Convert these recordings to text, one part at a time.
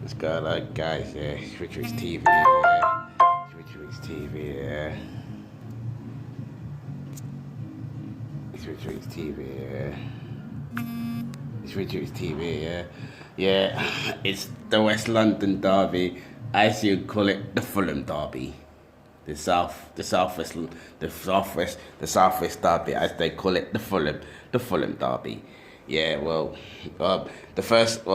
What's going on, guys? Yeah, it's Richard's TV. Yeah, it's Richard's TV. Yeah, it's Richard's TV. Yeah, it's Richard's TV. Yeah, yeah. It's the West London derby, as you call it, the Fulham derby. The southwest derby, as they call it, the Fulham derby. Yeah, the first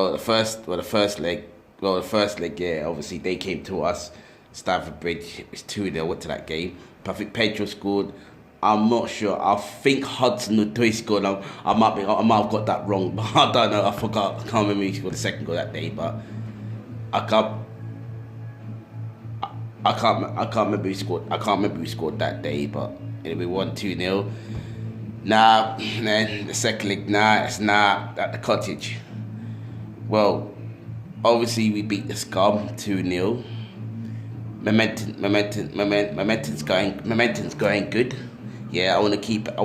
leg, yeah, obviously they came to us, Stamford Bridge. It was 2-0 to that game. But I think Pedro scored. I'm not sure. I think Hudson Odoi scored. I might have got that wrong, but I don't know. I forgot. I can't remember who scored the second goal that day, but I can't. I can't remember who scored. I can't remember who scored that day, but anyway, we won 2-0. Now, then the second leg. It's not at the Cottage. Well, obviously we beat the Scum 2-0. Momentum's going good. Yeah, I wanna keep it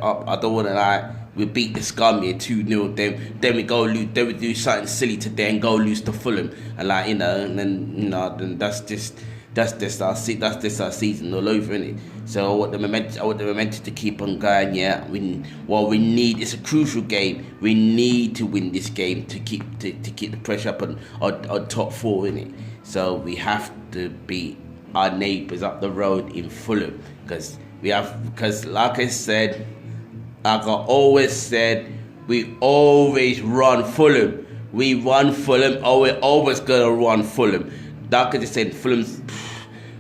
up. I don't wanna we beat the Scum here 2-0, then we go lose, then we do something silly today and go lose to Fulham, and then that's just our season all over, innit? So I want the momentum to keep on going. Yeah, we need. It's a crucial game. We need to win this game to keep the pressure up on top four, innit? So we have to beat our neighbours up the road in Fulham, because like I said, like I always said, we always run Fulham. We run Fulham, or we're always gonna run Fulham. Like I just said, Fulham's,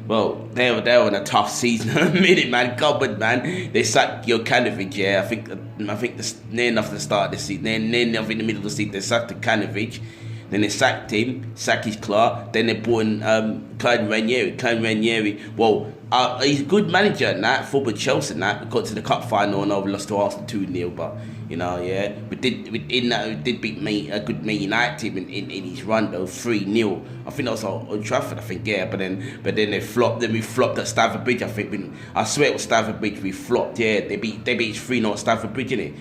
well, they were in a tough season in a minute, man. God, man, they sacked Jokanovic. Yeah, I think near enough the start of the season, near enough in the middle of the season, they sacked Jokanovic. Then they sacked him, Saki's Clark. Then they brought in Claude Ranieri. Well, he's a good manager and that, football Chelsea and that. We got to the cup final and we lost to Arsenal 2-0. But yeah, we did beat a good Man United team in his run though, 3-0. I think that was on Trafford. I think, yeah. But then they flopped. Then we flopped at Stamford Bridge. I swear it was Stamford Bridge. We flopped. Yeah, they beat us 3-0 at Stamford Bridge, innit?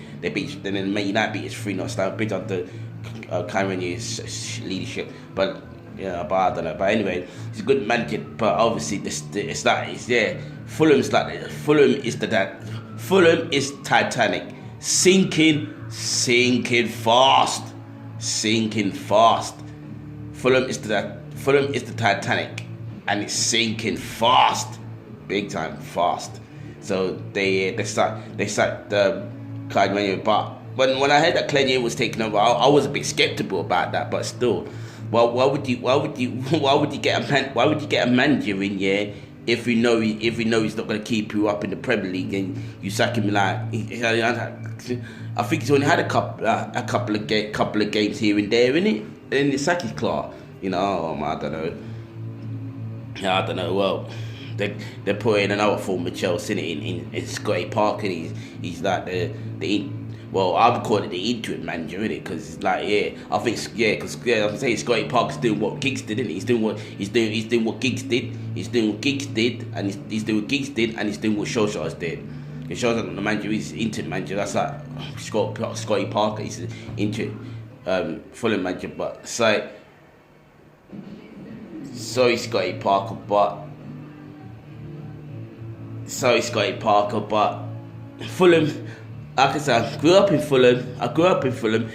Then Man United beat us 3-0 at Stamford Bridge under Cameron's leadership, but yeah, but I don't know. But anyway, he's a good manager. But obviously, Fulham is Titanic, sinking fast. Fulham is the Titanic, and it's sinking fast, big time fast. So they sacked Clyde Manuel, but when I heard that Clenier was taking over, I was a bit skeptical about that. But still, why would you get a manager in here if you know he's not going to keep you up in the Premier League, and you sack him I think he's only had a couple of games here and there, innit? And the sack his claw, I don't know. I don't know. Well, they're putting another former Chelsea in Scotty Parker. He's like well, I would call it the interim manager, innit? Because it's like, I'm saying Scotty Parker's doing what Giggs did, innit? He's doing what Giggs did. He's doing what Giggs did, and he's doing what Giggs did, and he's doing what Solskjaer's did. If Solskjaer's not the manager, he's interim manager. That's like Scotty Parker. He's the interim Fulham manager, but sorry, Scotty Parker, but Fulham. Like I said, I grew up in Fulham. I grew up in Fulham,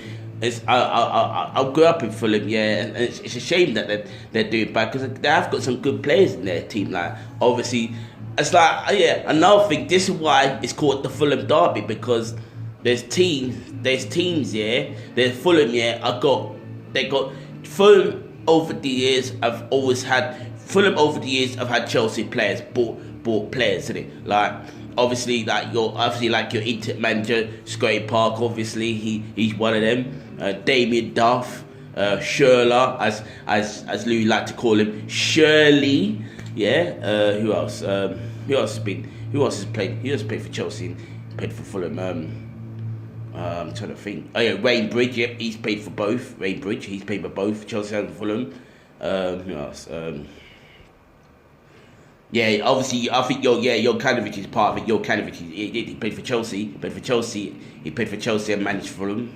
yeah, and it's a shame that they're doing bad, because they have got some good players in their team. Like, obviously, it's like, another thing. This is why it's called the Fulham Derby, because there's teams, yeah. There's Fulham, yeah. They got Fulham over the years. Have had Chelsea players, bought players, isn't it? Like, obviously, like your Inter manager Scotty Park. Obviously, he's one of them. Damien Duff, Schürrle, as Louis like to call him, Shirley. Yeah. Who else? Who else has played? Who else played for Chelsea? Played for Fulham. I'm trying to think. Oh yeah, Wayne Bridge. Yep, he's played for both. Wayne Bridge. He's played for both Chelsea and Fulham. Who else? Yeah, obviously, I think Jokanovic is part of it. Jokanovic, he played for Chelsea. He played for Chelsea and managed Fulham.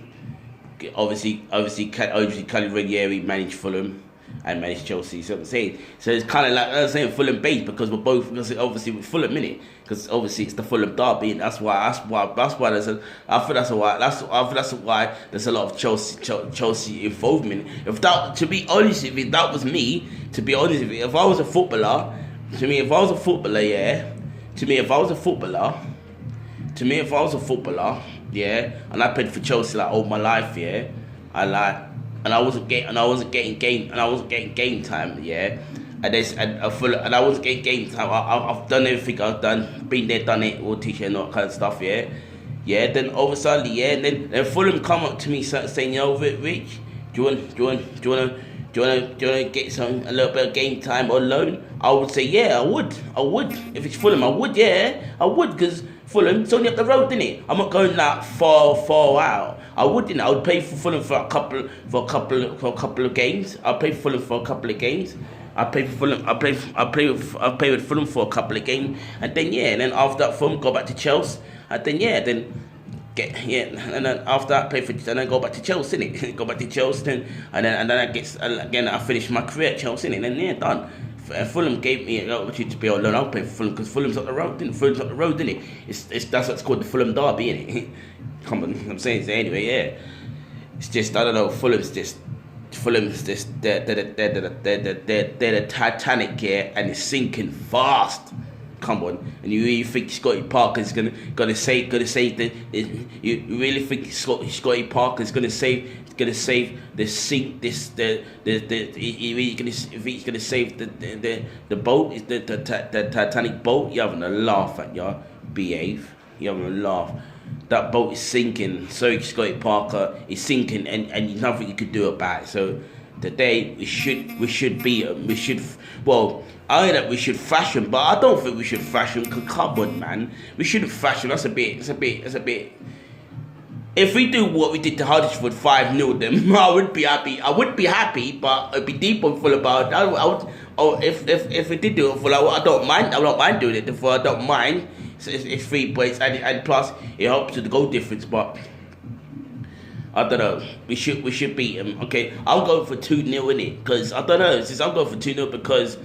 Obviously, Claude Ranieri managed Fulham. and manage Chelsea. So I'm saying, so it's kind of like I'm saying Fulham based because we're both because obviously with Fulham in it because obviously it's the Fulham derby and that's why there's a I feel that's why there's a lot of Chelsea involvement. If that to be honest, if that was me, to be honest, if I was a footballer, if I was a footballer, yeah, and I played for Chelsea like all my life, yeah, and I wasn't getting game time, yeah, and I wasn't getting game time. I've done everything I've done, been there, done it, all teaching and all that kind of stuff, yeah. Yeah, then all of a sudden, yeah, and then Fulham come up to me saying, yo, Rich, do you wanna get a little bit of game time on loan? I would say, yeah, I would. If it's Fulham, I would, because Fulham, it's only up the road, isn't it? I'm not going that far out. I wouldn't. I would play for Fulham for a couple of games. I'll play for Fulham for a couple of games. I play with Fulham for a couple of games, and then after that, Fulham go back to Chelsea, and and then after that, and then go back to Chelsea, innit? Go back to Chelsea, and then I finish my career at Chelsea, innit? And then done. Fulham gave me an opportunity to be on loan. I'll play for Fulham because Fulham's up the road, innit? It's that's what's called the Fulham derby, innit? Come on, I'm saying so anyway, yeah. It's just I don't know. Fulham's just they're the Titanic, yeah, and it's sinking fast. Come on, and you really think Scotty Parker's gonna save the? You really think Scotty Parker's gonna save he's gonna save the boat, the Titanic boat? You're having a laugh at y'all. Behave. You're having a laugh. That boat is sinking. So Scotty Parker is sinking, and there's nothing you could do about it. So today we should beat them. I know that we should thrash them, but I don't think we should thrash them. Come on, man, we shouldn't thrash them. That's a bit. If we do what we did to Huddersfield 5-0 them, I would be happy. But I'd be deep on full about it. If we did do it full, I don't mind doing it. Therefore, I don't mind. It's 3 points, and plus it helps with the goal difference. But I don't know. We should beat them. Okay, I'm going for 2-0 in it because I don't know. Since I'm going for 2-0 because.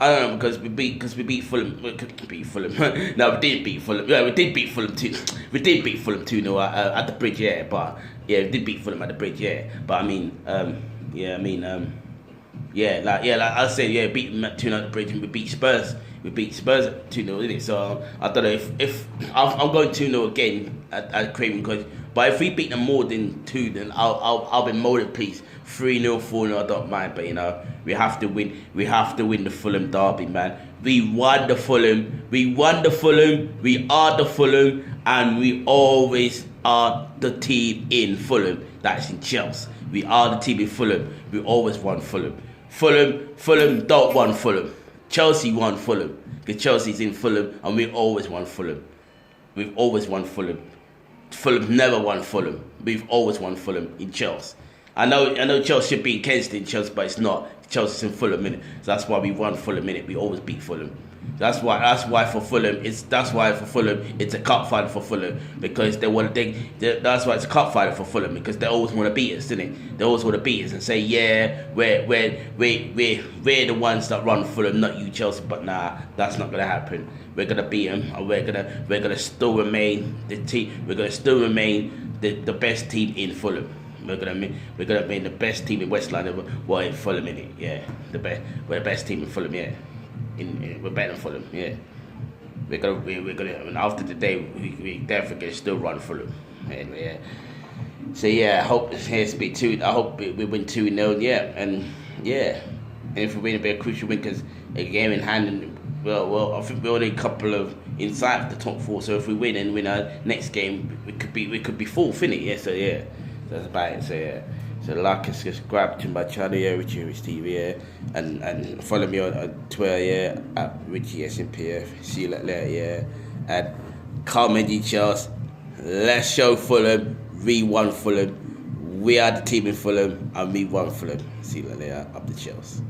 I don't know, because we beat Fulham. We couldn't beat Fulham. No, we did beat Fulham. Yeah, we did beat Fulham 2-0 at the bridge, yeah. But yeah, we did beat Fulham at the bridge, yeah. But like I said, yeah, beat them at 2-0 at the bridge, and we beat Spurs. We beat Spurs at 2-0, didn't it? So I don't know if I'm going 2-0 again at Craven Cottage. But if we beat them more than 2, then I'll be more than pleased. 3-0, 4-0, I don't mind. But we have to win. We have to win the Fulham derby, man. We won the Fulham. We are the Fulham, and we always are the team in Fulham. That's in Chelsea. We are the team in Fulham. We always won Fulham. Fulham don't want Fulham. Chelsea won Fulham. Because Chelsea's in Fulham, and we always won Fulham. We've always won Fulham. Fulham never won Fulham. We've always won Fulham in Chelsea. I know Chelsea should be in Kensington, Chelsea, but it's not. Chelsea's in Fulham, innit? So that's why we won Fulham, innit? We always beat Fulham. That's why for Fulham it's a cup final for Fulham because that's why it's a cup final for Fulham because they always want to beat us, innit? They always want to beat us and say, yeah, we're the ones that run Fulham, not you, Chelsea. But nah, that's not gonna happen. We're gonna beat them, and we're gonna still remain the team. We're gonna still remain the best team in Fulham. We're gonna be the best team in West London. Well, in Fulham, innit? Yeah, we're the best team in Fulham, yeah. We're better than Fulham, yeah. We're gonna. And after today, we definitely gonna still run Fulham. Anyway, yeah. So yeah, I hope it has to be 2. I hope we win 2-0, yeah, and yeah. And if we win, it'll be a crucial win because a game in hand. And, well, I think we're only a couple of inside the top 4. So if we win and win our next game, we could be 4th, innit? Yeah. So yeah, that's about it. So yeah. So like us, just grab to my channel, yeah, Richie TV, yeah, and follow me on Twitter, yeah, at Richie SMPF. See you later, yeah, and comment details. Let's show Fulham. We won Fulham. We are the team in Fulham, and we won Fulham. See you later. Up the Chelsea.